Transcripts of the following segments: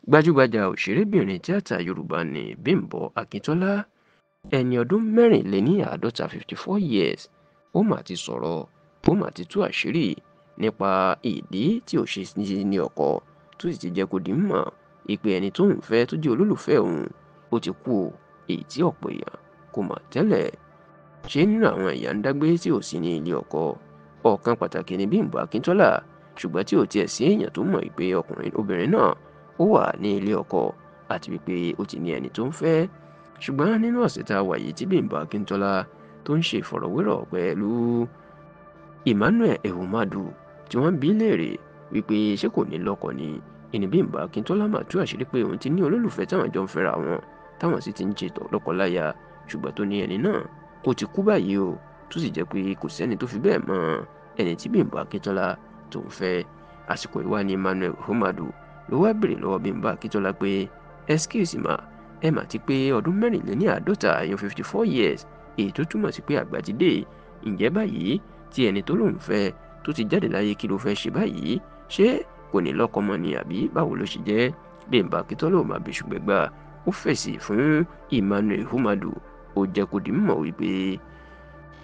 Gbajúgbajà òṣèrébìnrin tíátà Yorùbá ni Bímbọ́ Akíntọ́lá, ẹni ọdún 54 years, ó mà ti sọ̀rọ̀, ó mà ti tú àṣírí nípa ìdí tí ò ṣe ní ọkọ, tó sì ti jẹ́ kó di mímọ̀ ìpè ẹni tóun fẹ́ tó jẹ́ olólùfẹ́ òun ó ti kú o, èyí tí ọ̀pọ̀ èèyàn kò mọ̀ tẹ́lẹ̀. Ṣé nínú àwọn ìyá ń dágbé tí ò sí ní ilé ọkọ, ọ̀kan pàtàkì ni Bímbọ́ Akíntọ́lá, ṣùgbọ́n tí ò tiẹ̀ sí èèyàn tó mọ̀ pé obìnrin náà ó wà ní ilé ọkọ àti wípé ó ti ní ẹni tó ń fẹ́. Ṣùgbọ́n nínú ọ̀sẹ̀ tá a wà yìí tí Bímbọ́ Akíntọ́lá tó ń ṣe ìfọ̀rọ̀wérọ̀ pẹ̀lú Emmanuel Ehumadu tí wọ́n bi léèrè wípé ṣé kò ní lọ́kọ ni, ìní Bímbọ́ Akíntọ́lá mà tú àṣírí pé òun ti ní olólùfẹ́ táwọn jọ ń fẹ́ra wọn, táwọn sì ti ń ṣètò lọ́kọláya, ṣùgbọ́n tó ní ẹni náà ó ti kú báyìí o, tó sì jẹ́ pé kò sẹ́ni tó fi bẹ́ẹ̀ mọ ẹni tí Bímbọ́ Akíntọ́lá tó ń fẹ́. Àsìkò ìwá ni Emmanuel Ehumadu ló wá béèrè lọ́wọ́ Bímbọ́ Akíntọ́lá pé excuse ma, ẹ mà ti pé ọdún 54 years, èyí tó túmọ̀ sí pé àgbà ti dé. Ǹjẹ́ báyìí tí ẹni tó lóun fẹ́ tó ti jáde láyé kí ló fẹ́ ṣe báyìí? Ṣé kò ní lọ́kọ mọ́ ni àbí báwo ló ṣe jẹ́? Bímbọ́ Akíntọ́lá ò máa bẹ̀ṣù gbẹ̀gbà, ó fèsì fún Emmanuel Ehumadu, ó jẹ́ kó di mímọ̀ wípé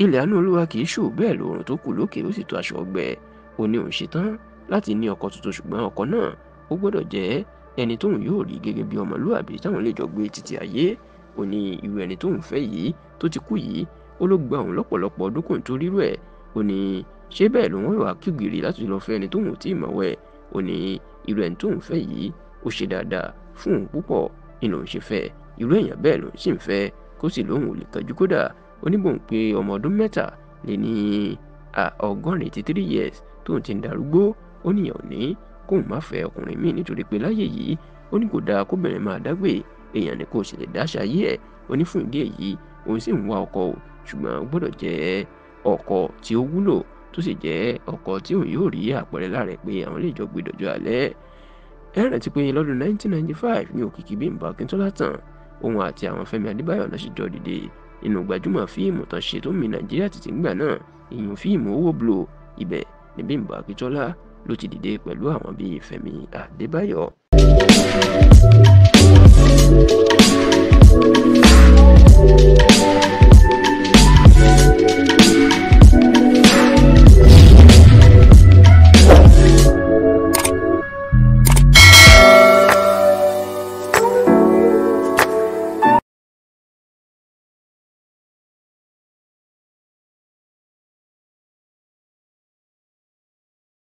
ilẹ̀ àánú Olúwa kì í ṣú, bẹ́ẹ̀ lòrùn tó kù lókè ó sì tó aṣọ ọgbẹ́. Ó ní òun ṣetán láti ní ọkọ tuntun, ṣùgbọ́n ọkọ náà ó gbọ́dọ̀ jẹ́ ẹni tóun yóò rí gẹ́gẹ́ bí ọmọlúwàbí táwọn lè jọ gbé títí ayé. Ó ní irú ẹni tóun fẹ́ yìí tó ti kú yìí, ó ló gba òun lọ́pọ̀lọpọ̀ ọdún kò tó rírú ẹ̀. Ó ní ṣé bẹ́ẹ̀ lòun wà kígìrì láti lọ fẹ́ ẹni tóun tí ì mọ̀wẹ́. Ó ní irú ẹni tóun fẹ́ yìí ó ṣe dáadáa fún òun púpọ̀, ni lòun ṣe fẹ́. Irú èèyàn bẹ́ẹ̀ lòun sì ń fẹ́, kó sì lóun ò lè kánjú kódà. Ó ní bóun pé ọmọ ọdún 83 years tóun ti ń darúgbó, ó níyàn ò ní kóun má fẹ́ ọkùnrin míì nítorí pé láyé yìí ó ní kò dáa kóbìnrin máa dágbé, èèyàn ni kò sì lè dáṣà ayé ẹ̀. Ó ní fún ìdí èyí òun sì ń wá ọkọ o, ṣùgbọ́n ó gbọ́dọ̀ jẹ́ ọkọ tí ó wúlò, tó sì jẹ́ ọkọ tí òun yóò rí àpẹẹrẹ lára ẹ̀ pé àwọn lè jọ gbé dọjọ́ alẹ́. Ẹ rántí pé lọ́dún 1995 ní òkìkí Bímbọ́ Akíntọ́lá tàn, òun àti àwọn Fẹ́mi Adébáyọ̀ náà sì jọ dìde nínú gbajúmọ̀ fíìmù tán ṣe tó mi Nàìjíríà títí ńgbà náà, ìyún fíìmù Owó Blow. Ibẹ̀ ni Bímbọ́ Akíntọ́lá ló ti dìde pẹ̀lú àwọn bíi Fẹ́mi Adébáyọ̀.